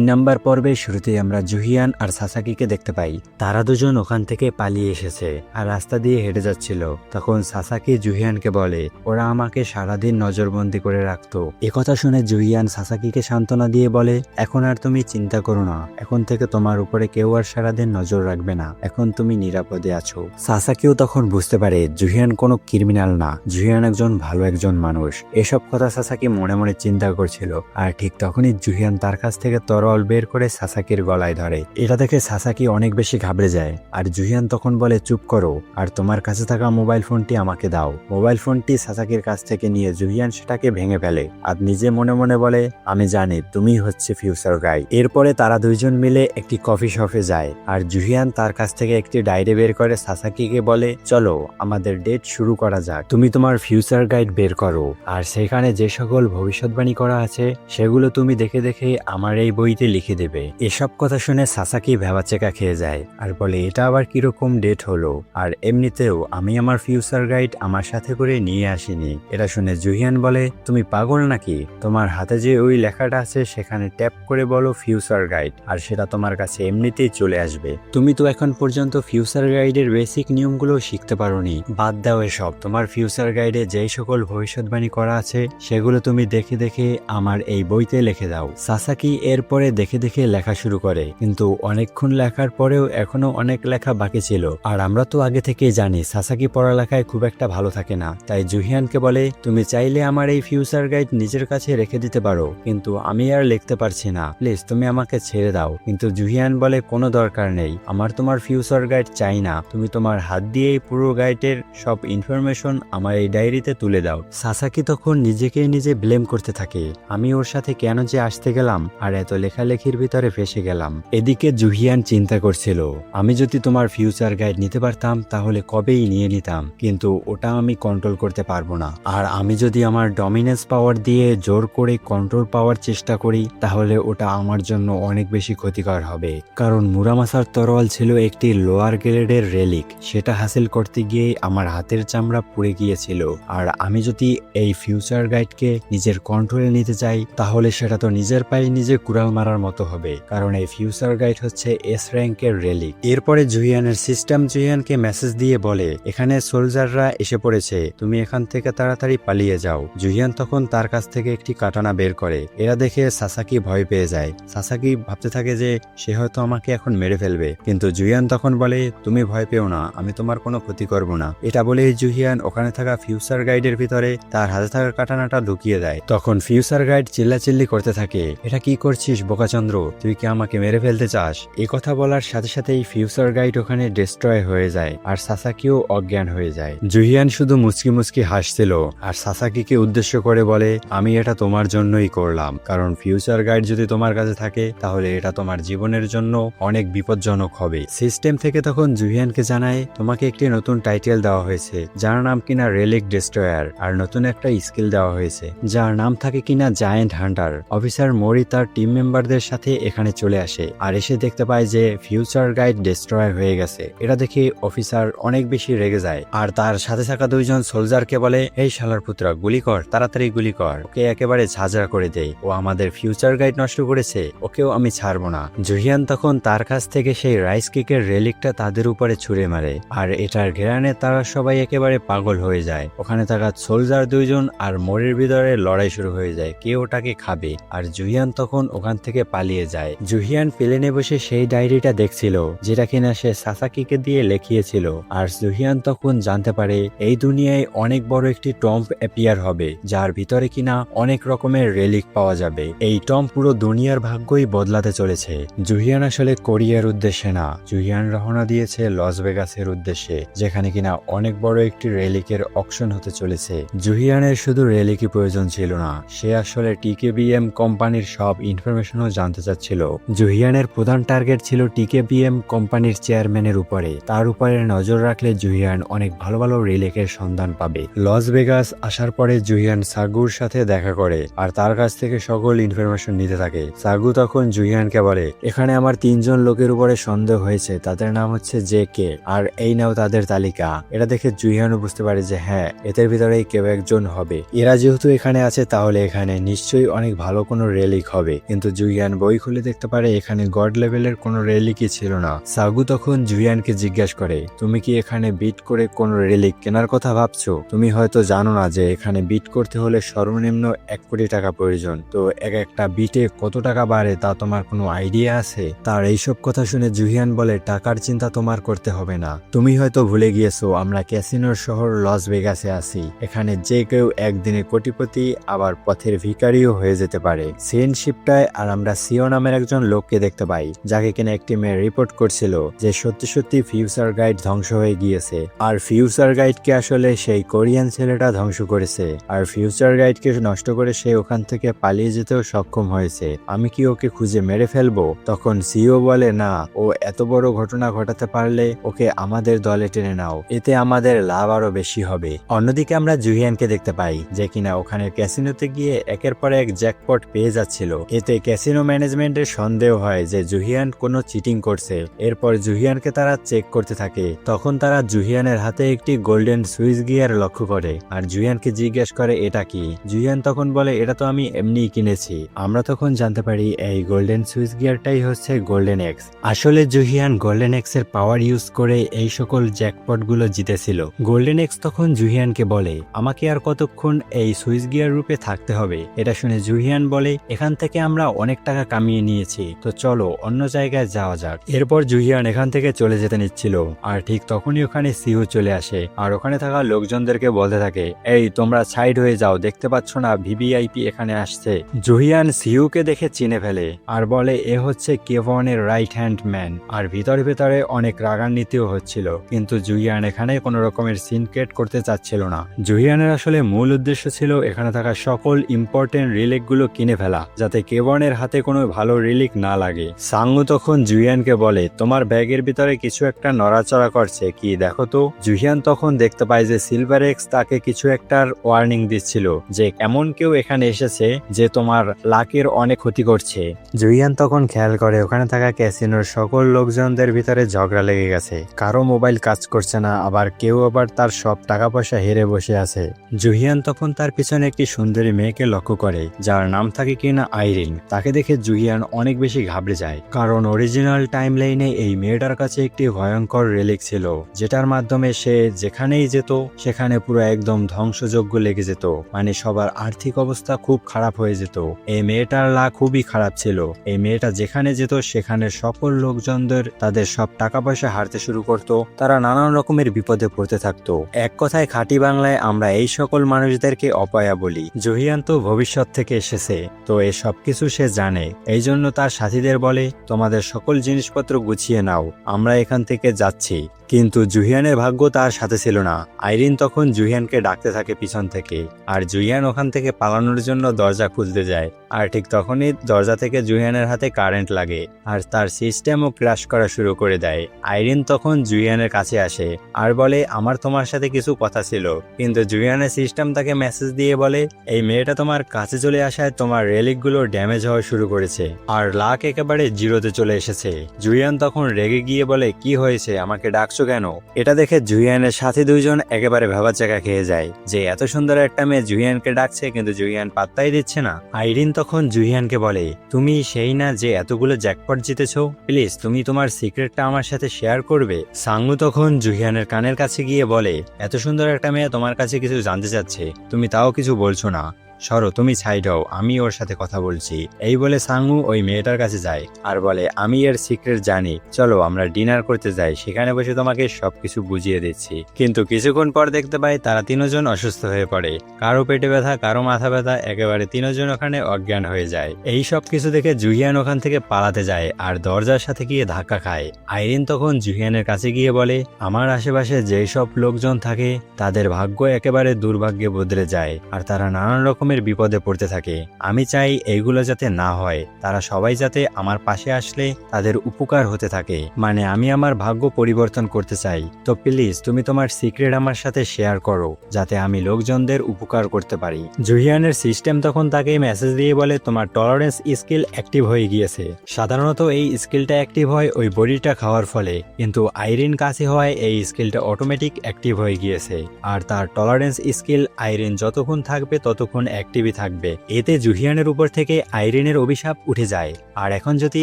নম্বর পর্বে শুরুতেই আমরা জুহিয়ান আর সাসাকিকে দেখতে পাই। তারা দুজন ওখান থেকে পালিয়ে এসেছে আর রাস্তা দিয়ে হেঁটে যাচ্ছিল। তখন সাসাকি জুহিয়ানকে বলে ওরা আমাকে সারাদিন নজরবন্দি করে রাখতো। একথা শুনে জুহিয়ান সাসাকিকে সান্ত্বনা দিয়ে বলে এখন আর তুমি চিন্তা করো না, এখন থেকে তোমার উপরে কেউ আর সারাদিন নজর রাখবে না, এখন তুমি নিরাপদে আছো। সাসাকিও তখন বুঝতে পারে জুহিয়ান কোনো ক্রিমিনাল না, জুহিয়ান একজন ভালো একজন মানুষ। এসব কথা সাসাকি মনে মনে চিন্তা করছিল। আর ঠিক তখনই জুহিয়ান তার কাছ থেকে তরল বের করে সাসাকির গলায় ধরে। এটা দেখে সাসাকি অনেক বেশি ঘাবড়ে যায়। আর জুহিয়ান তখন বলে চুপ করো আর তোমার কাছে থাকা মোবাইল ফোনটি আমাকে দাও। মোবাইল ফোনটি সাসাকির কাছ থেকে নিয়ে জুহিয়ান সেটাকে ভেঙে ফেলে আর নিজে মনে মনে বলে আমি জানি তুমি হচ্ছে ফিউচার গাই। এরপরে তারা দুইজন মিলে একটি কফি শপে যায় আর জুহিয়ান তার কাছ থেকে একটি ডায়েরি বের করে সাসাকিকে বলে চলো আমাদের ডেট শুরু করা যাক, তুমি তোমার ফিউচার গাইড বের করো আর সেখানে যে সকল ভবিষ্যৎবাণী করা আছে সেগুলো তুমি দেখে দেখে আমার এই বইতে লিখে দেবে। এসব কথা শুনে সাসাকি ভেবাচেকা খেয়ে যায় আর বলে এটা আবার কিরকম ডেট হলো, আর এমনিতেও আমি আমার ফিউচার গাইড আমার সাথে করে নিয়ে আসিনি। এটা শুনে জুহিয়ান বলে তুমি পাগল নাকি, তোমার হাতে যে ওই লেখাটা আছে সেখানে ট্যাপ করে বলো ফিউচার গাইড আর সেটা তোমার কাছে এমনিতেই চলে আসবে। তুমি তো এখন পর্যন্ত ফিউচার গাইডের বেসিক নিয়মগুলো শিখতে পারোনি, বাদ দাও এসব। তোমার ফিউচার গাইডে যেই সকল ভবিষ্যৎবাণী করা আছে সেগুলো তুমি দেখে দেখে আমার এই বইতে লিখে দাও। সাসাকি এরপরে দেখে দেখে লেখা শুরু করে, কিন্তু অনেকক্ষণ লেখার পরেও এখনো অনেক লেখা বাকি ছিল। আর আমরা তো আগে থেকেই জানি সাসাকি পড়ালেখায় খুব একটা ভালো থাকে না, তাই জুহিয়ানকে বলে তুমি চাইলে আমার এই ফিউচার গাইড নিজের কাছে রেখে দিতে পারো, কিন্তু আমি আর লিখতে পারছি না, প্লিজ তুমি আমাকে ছেড়ে দাও। কিন্তু জুহিয়ান বলে কোনো দরকার নেই, আমার তোমার ফিউচার গাইড চাই না, তুমি তোমার হাত দিয়েই পুরো গাইডের সব ইনফরমেশন আমার এই ডায়েরিতে তুলে দাও। সাসাকি তখন নিজেকে নিজে ব্লেম করতে থাকে, আমি ওর সাথে কেন যে আসতে গেলাম আর এত লেখালেখির ভিতরে ফেসে গেলাম। এদিকে জুহিয়ান চিন্তা করছিল আমি যদি তোমার ফিউচার গাইড নিতে পারতাম তাহলে কবেই নিয়ে নিতাম, কিন্তু ওটা আমি কন্ট্রোল করতে পারবো না। আর আমি যদি আমার ডমিনেন্স পাওয়ার দিয়ে জোর করে কন্ট্রোল পাওয়ার চেষ্টা করি তাহলে ওটা আমার জন্য অনেক বেশি ক্ষতিকর হবে, কারণ মুরামাসার তরোয়াল ছিল একটি লোয়ার গ্রেডের রেলিক, সেটা হাসিল করতে গিয়ে আমার হাতের চামড়া পুড়ে গিয়েছিল। আর আমি যদি এই ফিউচার গাইডকে নিজের কন্ট্রোলে নিতে চাই তাহলে সেটা তো নিজের পায়ে নিজে কুড়াল মারার মতো হবে, কারণ এই ফিউচার গাইড হচ্ছে এস র্যাঙ্কের রেলিক। এরপরে জুহিয়ানের সিস্টেম জুহিয়ানকে মেসেজ দিয়ে বলে এখানে সোলজাররা এসে পড়েছে, তুমি এখান থেকে তাড়াতাড়ি পালিয়ে যাও। জুহিয়ান তখন তার কাছ থেকে একটি কাটানা বের করে। এরা দেখে সাসাকি ভয় পেয়ে যায়। সাসাকি ভাবতে থাকে যে সে হয়তো আমাকে এখন মেরে ফেলবে, কিন্তু জুহিয়ান তখন বলে তুমি ভয় পেও না, আমি তোমার কোনো ক্ষতি করব না। এটা বলে জুহিয়ান ওখানে থাকা ফিউচার গাইডের ভিতরে তার হাতে থাকা কাটানাটা ঢুকিয়ে দেয়। তখন ফিউচার গাইড চিল্লাচিল্লি করতে থাকে এটা কি করছিস বোকাচন্দ্র, তুই কি আমাকে মেরে ফেলতে চাস? এই কথা বলার সাথে সাথেই ফিউচার গাইড ওখানে ডিস্ট্রয় হয়ে যায় আর সাসাকিও অজ্ঞান হয়ে যায়। জুহিয়ান শুধু মুচকি মুচকি হাসছিল আর সাসাকিকে উদ্দেশ্য করে বলে আমি এটা তোমার জন্যই করলাম, কারণ ফিউচার গাইড যদি তোমার কাছে থাকে তাহলে এটা তোমার জীবনের জন্য অনেক বিপজ্জনক হবে। সিস্টেম থেকে তখন জুহিয়ানকে জানায় তোমাকে একটি নতুন টাইটেল দেওয়া হয়েছে যার নাম কিনা রেলিক ডিস্ট্রয়ার, আর নতুন একটা স্কিল দেওয়া হয়েছে যার নাম থাকে কিনা জায়ান্ট হান্টার। অফিসার মরি তার টিম মেম্বারদের সাথে এখানে চলে আসে আর এসে দেখতে পায় যে ফিউচার গাইড ডিস্ট্রয়ার হয়ে গেছে। এটা দেখে অফিসার অনেক বেশি রেগে যায় আর তার সাথে থাকা দুইজন সোলজারকে বলে এই শালার পুত্রা গুলি কর, তাড়াতাড়ি গুলি কর, ওকে একেবারে ঝাঁঝরা করে দেই, ও আমাদের ফিউচার গাইড নষ্ট করেছে, ওকেও আমি ছাড়বো না। জুহিয়ান তখন তার কাছ থেকে সেই রাইস কেকের রেলিকটা তাদের উপরে ছুঁড়ে মারে আর এটার ঘেরানে তারা সবাই একেবারে পাগল হয়ে যায়। ওখানে থাকা সোলজার দুইজন আর মরির ভিতরে লড়াই শুরু হয়ে যায়, কে ওটাকে খাবে। আর জুহিয়ান তখন ওখান থেকে পালিয়ে যায়। জুহিয়ান প্লেনে বসে সেই ডায়েরিটা দেখছিল যেটা কিনা সে সাসাকিকে দিয়ে লিখিয়েছিল। আর জুহিয়ান তখন জানতে পারে এই দুনিয়ায় অনেক বড় একটি টম্ব অ্যাপিয়ার হবে যার ভিতরে কিনা অনেক রকমের রেলিক পাওয়া যাবে। এই টম্ব পুরো দুনিয়ার ভাগ্যই বদলাতে চলেছে। জুহিয়ান আসলে কোরিয়ার উদ্দেশ্যে না, জুহিয়ান রওনা দিয়েছে লস ভেগাসের উদ্দেশ্যে, যেখানে কিনা অনেক বড় একটি রেলিকের অকশন হতে চলেছে। জুহিয়ানের শুধু রেলিকই প্রয়োজন ছিল না, সে আসলে টিকেবিএম কোম্পানির সব ইনফরমেশনও জানতে চাচ্ছিল। জুহিয়ানের প্রধান টার্গেট ছিল টিকেবিএম কোম্পানির চেয়ারম্যানের উপরে, তার উপরে নজর রাখলে জুহিয়ান অনেক ভালো ভালো রিলেকের সন্ধান পাবে। লস ভেগাস আসার পরে জুহিয়ান সাগুর সাথে দেখা করে আর তার কাছ থেকে সকল ইনফরমেশন নিতে থাকে। সাগু তখন জুহিয়ানকে বলে এখানে আমার 3 জন লোকের উপরে সন্দেহ হয়েছে, তাদের নাম হচ্ছে জে কে, আর এই নাও তাদের তালিকা। এটা দেখে জুহিয়ানও বুঝতে পারে যে হ্যাঁ এদের ভিতরেই কেউ একজন হবে। এরা যেহেতু এখানে আছে তাহলে এখানে নিশ্চয়ই অনেক ভালো কোনো রেলিক হবে। কিন্তু জুহিয়ান বই খুলে দেখতে পারে এখানে গড লেভেলের কোনো রেলিকই ছিল না। সাগু তখন জুহিয়ানকে জিজ্ঞাসা করে, তুমি কি এখানে বিট করে কোনো রেলিক কেনার কথা ভাবছো? তুমি হয়তো জানো না যে এখানে বিট করতে হলে সর্বনিম্ন 1 কোটি টাকা প্রয়োজন। তো একটা বিটে কত টাকা বাড়ে তা তোমার কোনো আইডিয়া আছে? তার এইসব কথা শুনে জুহিয়ান বলে, টাকার চিন্তা তোমার করতে হবে না। তুমি হয়তো ভুলে গিয়েছো আমরা ক্যাসিনোর শহর লস ভেগাসে আছি। এখানে যে কেউ একদিনে কোটিপতি আবার পথের ভিখারিও হয়ে যেতে পারে। সেন শিপটায় আর আমরা সিও নামের একজন লোককে দেখতে পাই, যাকে কিনা একটি মেয়ে রিপোর্ট করছিল যে সত্যি সত্যি ফিউচার গাইড ধ্বংস হয়ে গিয়েছে। আর ফিউচার গাইডকে আসলে সেই কোরিয়ান ছেলেটা ধ্বংস করেছে। আর ফিউচার গাইডকে নষ্ট করে সে ওখান থেকে পালিয়ে যেতেও সক্ষম হয়েছে। আমি কি ওকে খুঁজে মেরে ফেলবো? তখন সিও বলে, না, ও এত বড় ঘটনা ঘটাতে পারলে ওকে আমাদের দলে টেনে নাও, এতে আমাদের লাভ আরো বেশি হবে। অন্যদিকে আমরা জুহিয়ানকে দেখতে পাই যে কিনা ওখানে ক্যাসিনোতে গিয়ে একের পর এক জ্যাকপট পেয়ে যাচ্ছিল। এতে ক্যাসিনো ম্যানেজমেন্টের সন্দেহ হয় যে জুহিয়ান কোনো চিটিং করছে। এরপর জুহিয়ানকে তারা চেক করতে থাকে। তখন তারা জুহিয়ানের হাতে একটি গোল্ডেন সুইচ গিয়ার লক্ষ্য করে আর জুহিয়ানকে জিজ্ঞেস করে এটা কি। জুহিয়ান তখন বলে, এটা তো আমি এমনিই কিনেছি। আমরা তখন জানতে পারি এই গোল্ডেন সুইচ গিয়ারটাই হচ্ছে গোল্ডেন এক্স। আসলে জুহিয়ান গোল্ডেন এক্স এর পাওয়ার ইউজ করে এই সকল জ্যাকপট গুলো জিতেছিল। গোল্ডেন এক্স তখন জুহিয়ানকে বলে, আমাকে আর কতক্ষণ এই সুইচ গিয়ার রূপে থাকতে হবে? এটা শুনে জুহিয়ান বলে, এখান থেকে আমরা অনেক টাকা কামিয়ে নিয়েছি, তো চলো অন্য জায়গায় যাওয়া যাক। এরপর জুহিয়ান এখান থেকে চলে যেতে নিচ্ছিল আর ঠিক তখনই ওখানে সিও চলে আসে আর ওখানে থাকা লোকজনদেরকে বলতে থাকে, এই তোমরা সাইড হয়ে যাও, দেখতে পাচ্ছ না ভিভিআইপি এখানে আসছে। জুহিয়ান সিউকে দেখে চিনে ফেলে আর বলে এ হচ্ছে কেভনের রাইট হ্যান্ড ম্যান। আর ভিতরে ভিতরে অনেক রাগান্বিতও হচ্ছিল, কিন্তু জুহিয়ান এখানে কোনো রকমের সিন ক্রিয়েট করতে চাচ্ছিল না। জুহিয়ানের আসলে মূল উদ্দেশ্য ছিল এখানে থাকা সকল ইম্পর্টেন্ট রিলিক গুলো কিনে ফেলা, যাতে কেভনের হাতে কোনো ভালো রিলিক না লাগে। সাঙ্গু তখন জুহিয়ানকে বলে, তোমার ব্যাগের ভিতরে কিছু একটা নড়াচড়া করছে, কি দেখো তো। জুহিয়ান তখন দেখতে পায় যে সিলভার এক্স তাকে কিছু একটার ওয়ার্নিং দিচ্ছিল যে এমন কেউ এখানে এসেছে যে তোমার লাকের অনেক ক্ষতি করছে। জুহিয়ান তখন খেয়াল করে ওখানে থাকা ক্যাসিনোর সকল লোকজনদের ভিতরে ঝগড়া লেগে গেছে। কারো মোবাইল কাজ করছে না, আবার কেউ আবার তার সব টাকা পয়সা হেরে বসে আছে। জুহিয়ান তখন তার পিছনে একটি সুন্দরী মেয়েকে লক্ষ্য করে, যার নাম থাকে কিনা আইরিন। তাকে দেখে জুহিয়ান অনেক বেশি ঘাবড়ে যায়, কারণ অরিজিনাল টাইম লাইনে এই মেয়েটার কাছে একটি ভয়ঙ্কর রেলিক ছিল, যেটার মাধ্যমে সে যেখানেই যেত সেখানে পুরো একদম ধ্বংসযজ্ঞ লেগে যেত। মানে সবার আর্থিক অবস্থা খুব খারাপ হয়ে যেত। এই মেয়েটার লাক খুবই খারাপ ছিল। এই মেয়েটা যেখানে যেত সেখানে সকল লোকজনদের তাদের সব টাকা পয়সা হারতে শুরু করত। তারা নানান রকমের বিপদে পড়তে থাকতো। এক কথায় খাঁটি বাংলায় আমরা এই সকল মানুষদেরকে অপয়া বলি। জুহিয়ান তো ভবিষ্যৎ থেকে এসেছে, তো এই সবকিছু সে জানে। এই জন্য তার সাথীদের বলে, তোমাদের সকল জিনিসপত্র গুছিয়ে নাও, আমরা এখান থেকে যাচ্ছি। কিন্তু জুহিয়ানের ভাগ্য তার সাথে ছিল না। আইরিন তখন জুহিয়ানকে ডাকতে থাকে পিছন থেকে, আর জুহিয়ান ওখান থেকে পালানোর জন্য দরজা খুলতে যায়। আর ঠিক তখনই দরজা থেকে জুহিয়ানের হাতে কারেন্ট লাগে আর তার সিস্টেমও ক্র্যাশ করা শুরু করে দেয়। আইরিন তখন জুহিয়ানের কাছে আসে আর বলে, আমার তোমার সাথে কিছু কথা ছিল। কিন্তু জুহিয়ানের সিস্টেম তাকে মেসেজ দিয়ে বলে, এই মেয়েটা তোমার কাছে চলে আসায় তোমার রেলিকগুলো ড্যামেজ হওয়া শুরু করেছে আর লাক একেবারে জিরোতে চলে এসেছে। জুহিয়ান তখন রেগে গিয়ে বলে, কি হয়েছে, আমাকে ডাকছো কেন? এটা দেখে জুহিয়ানের সাথে দুইজন একেবারে ভাবাচাকা খেয়ে যায় যে এত সুন্দর একটা মেয়ে জুহিয়ানকে ডাকছে, কিন্তু জুহিয়ান পাত্তাই দিচ্ছে না। আইরিন তখন জুহিয়ানকে বলে, তুমি সেই না যে এতগুলো জ্যাকপট জিতেছো, প্লিজ তুমি তোমার সিক্রেটটা আমার সাথে শেয়ার করবে। সাঙ্গু তখন জুহিয়ানের কানের কাছে গিয়ে বলে, এত সুন্দর একটা মেয়ে তোমার কাছে কিছু জানতে চাচ্ছে, তুমি তাও কিছু বলছো না, সরো, তুমি সাইড হও, আমি ওর সাথে কথা বলছি। এই বলে সাঙ্গু ওই মেয়েটার কাছে যায় আর বলে, আমি এর সিক্রেট জানি, চলো আমরা ডিনার করতে যাই, সেখানে বসে তোমাকে সবকিছু বুঝিয়ে দিচ্ছি। কিন্তু কিছুক্ষণ পর দেখতে পাই তারা তিনজন অসুস্থ হয়ে পড়ে। কারো পেটে ব্যথা, কারো মাথা ব্যথা, একেবারে তিনজন ওখানে অজ্ঞান হয়ে যায়। এই সব কিছু দেখে জুহিয়ান ওখান থেকে পালাতে যায় আর দরজার সাথে গিয়ে ধাক্কা খায়। আইরিন তখন জুহিয়ানের কাছে গিয়ে বলে, আমার আশেপাশে যেই সব লোকজন থাকে তাদের ভাগ্য একেবারে দুর্ভাগ্যে বদলে যায় আর তারা নানান রকম বিপদে পড়তে থাকে। আমি চাই এইগুলো যাতে না হয়, তারা সবাই যাতে আমার পাশে আসলে তাদের উপকার হতে থাকে। মানে আমি আমার ভাগ্য পরিবর্তন করতে চাই। তো প্লিজ তুমি তোমার সিক্রেট আমার সাথে শেয়ার করো, যাতে আমি লোকজনদের উপকার করতে পারি। জুহিয়ানের সিস্টেম তখন তাকে মেসেজ দিয়ে বলে, তোমার টলারেন্স স্কিল অ্যাক্টিভ হয়ে গিয়েছে। সাধারণত এই স্কিলটা অ্যাক্টিভ হয় ওই বড়িটা খাওয়ার ফলে, কিন্তু আইরিন কাছে হয় এই স্কিলটা অটোমেটিক অ্যাক্টিভ হয়ে গিয়েছে। আর তার টলারেন্স স্কিল আইরিন যতক্ষণ থাকবে ততক্ষণ অ্যাক্টিভই থাকবে। এতে জুহিয়ানের উপর থেকে আইরিনের অভিশাপ উঠে যায়। আর এখন যদি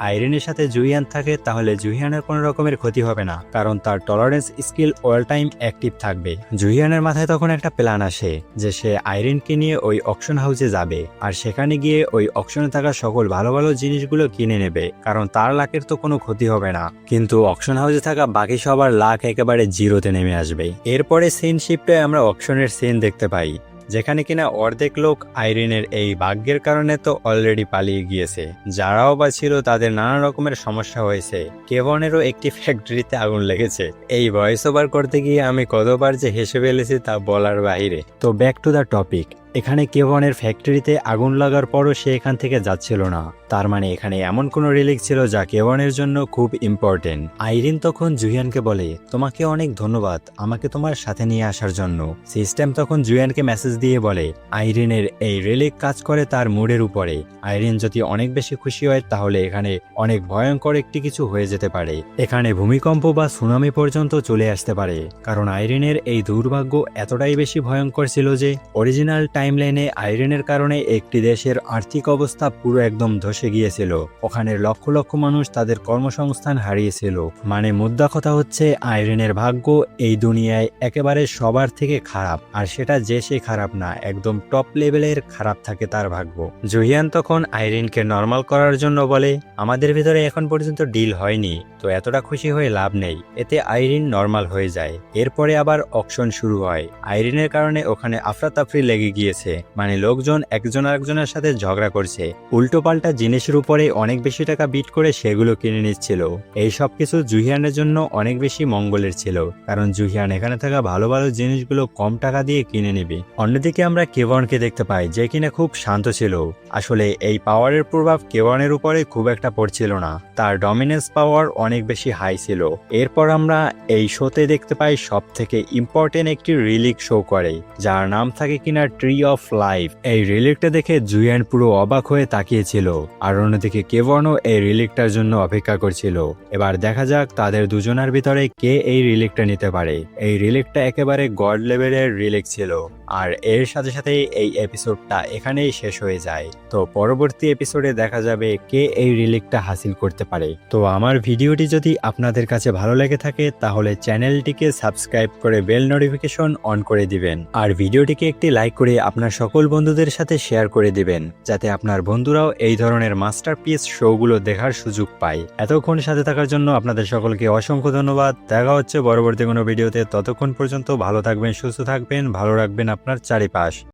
আইরিনের সাথে জুহিয়ান থাকে তাহলে জুহিয়ানের কোনো রকমের ক্ষতি হবে না, কারণ তার tolerance skill all time active থাকবে। জুহিয়ানের মাথায় তখন একটা প্ল্যান আসে যে সে আইরিনকে নিয়ে ওই অকশন হাউসে যাবে আর সেখানে গিয়ে ওই অকশনে থাকা সকল ভালো ভালো জিনিসগুলো কিনে নেবে, কারণ তার লাকের তো কোনো ক্ষতি হবে না। কিন্তু অকশন হাউসে থাকা বাকি সবার লাক একেবারে জিরোতে নেমে আসবে। এরপরে সিন শিফটে আমরা অকশনের সিন দেখতে পাই, যেখানে কিনা অর্ধেক লোক আইরিনের এই ভাগ্যের কারণে তো অলরেডি পালিয়ে গিয়েছে। যারাও বা ছিল তাদের নানা রকমের সমস্যা হয়েছে। কেভনেরও একটি ফ্যাক্টরিতে আগুন লেগেছে। এই ভয়েস ওভার করতে গিয়ে আমি কতবার যে হেসে ফেলেছি তা বলার বাইরে। তো ব্যাক টু দ্য টপিক। এখানে কেভনের ফ্যাক্টরিতে আগুন লাগার পরও সে এখান থেকে যাচ্ছিল না। তার মানে এখানে এমন কোন রিলিক ছিল যা কেভনের জন্য খুব ইম্পর্টেন্ট। আইরিন তখন জুহিয়ানকে বলে, তোমাকে অনেক ধন্যবাদ আমাকে তোমার সাথে নিয়ে আসার জন্য। সিস্টেম তখন জুহিয়ানকে মেসেজ দিয়ে বলে, আইরিনের এই রিলিক কাজ করে তার মুডের উপরে। আইরিন যদি অনেক বেশি খুশি হয় তাহলে এখানে অনেক ভয়ঙ্কর একটি কিছু হয়ে যেতে পারে। এখানে ভূমিকম্প বা সুনামি পর্যন্ত চলে আসতে পারে, কারণ আইরিনের এই দুর্ভাগ্য এতটাই বেশি ভয়ঙ্কর ছিল যে অরিজিনাল টাইমলাইনে আইরিনের কারণে একটি দেশের আর্থিক অবস্থা পুরো একদম ধসে গিয়েছিল। ওখানের লক্ষ লক্ষ মানুষ তাদের কর্মসংস্থান হারিয়েছিল। মানে মুদ্রা কথা হচ্ছে আইরিনের ভাগ্য এই দুনিয়ায় একেবারে সবার থেকে খারাপ, আর সেটা যে সে খারাপ না, একদম টপ লেভেলের খারাপ থাকে তার ভাগ্য। জুহিয়ান তখন আইরিনকে নর্মাল করার জন্য বলে, আমাদের ভিতরে এখন পর্যন্ত ডিল হয়নি, তো এতটা খুশি হয়ে লাভ নেই। এতে আইরিন নর্মাল হয়ে যায়। এরপরে আবার অকশন শুরু হয়। আইরিনের কারণে ওখানে আফরাতাফরি লেগে গিয়েছে, মানে লোকজন একজন আরেকজনের সাথে ঝগড়া করছে, উল্টো পাল্টা জিনিসের উপরে অনেক বেশি টাকা বিট করে সেগুলো কিনে নিচ্ছিল। এই সব কিছু জুহিয়ানের জন্য অনেক বেশি মঙ্গলের ছিল, কারণ জুহিয়ান এখানে থাকা ভালো ভালো জিনিসগুলো কম টাকা দিয়ে কিনে নেবে। অন্যদিকে আমরা কেভনকে দেখতে পাই, যে কিনা খুব শান্ত ছিল। আসলে এই পাওয়ারের প্রভাব কেভনের উপরে খুব একটা পড়ছিল না, তার ডমিনেন্স পাওয়ার অনেক বেশি হাই ছিল। এরপর আমরা এই শোতে দেখতে পাই সব থেকে ইম্পর্টেন্ট একটি রিলিক শো করে, যার নাম থাকে কিনা ট্রি অফ লাইফ। এই রিলিকটা দেখে জুহিয়ান পুরো অবাক হয়ে তাকিয়েছিল, আর অন্যদিকে কেভনও এই রিলিকটার জন্য অপেক্ষা করছিল। এবার দেখা যাক তাদের দুজনের ভিতরে কে এই রিলিকটা নিতে পারে। এই রিলিকটা একেবারে গড লেভেলের রিলিক ছিল, আর এর সাথে সাথে এই এপিসোডটা এখানেই শেষ হয়ে যায়। তো পরবর্তী এপিসোডে দেখা যাবে কে এই রিলিকটা হাসিল করতে পারে। তো আমার ভিডিওটি যদি আপনাদের কাছে ভালো লেগে থাকে তাহলে চ্যানেলটিকে সাবস্ক্রাইব করে বেল নোটিফিকেশন অন করে দিবেন, আর ভিডিওটিকে একটি লাইক করে আপনার সকল বন্ধুদের সাথে শেয়ার করে দিবেন, যাতে আপনার বন্ধুরাও এই ধরনের মাস্টারপিস শোগুলো দেখার সুযোগ পায়। এতক্ষণ সাথে থাকার জন্য আপনাদের সকলকে অসংখ্য ধন্যবাদ। দেখা হচ্ছে পরবর্তী কোনো ভিডিওতে। ততক্ষণ পর্যন্ত ভালো থাকবেন, সুস্থ থাকবেন, ভালো রাখবেন আপনার চারিপাশ।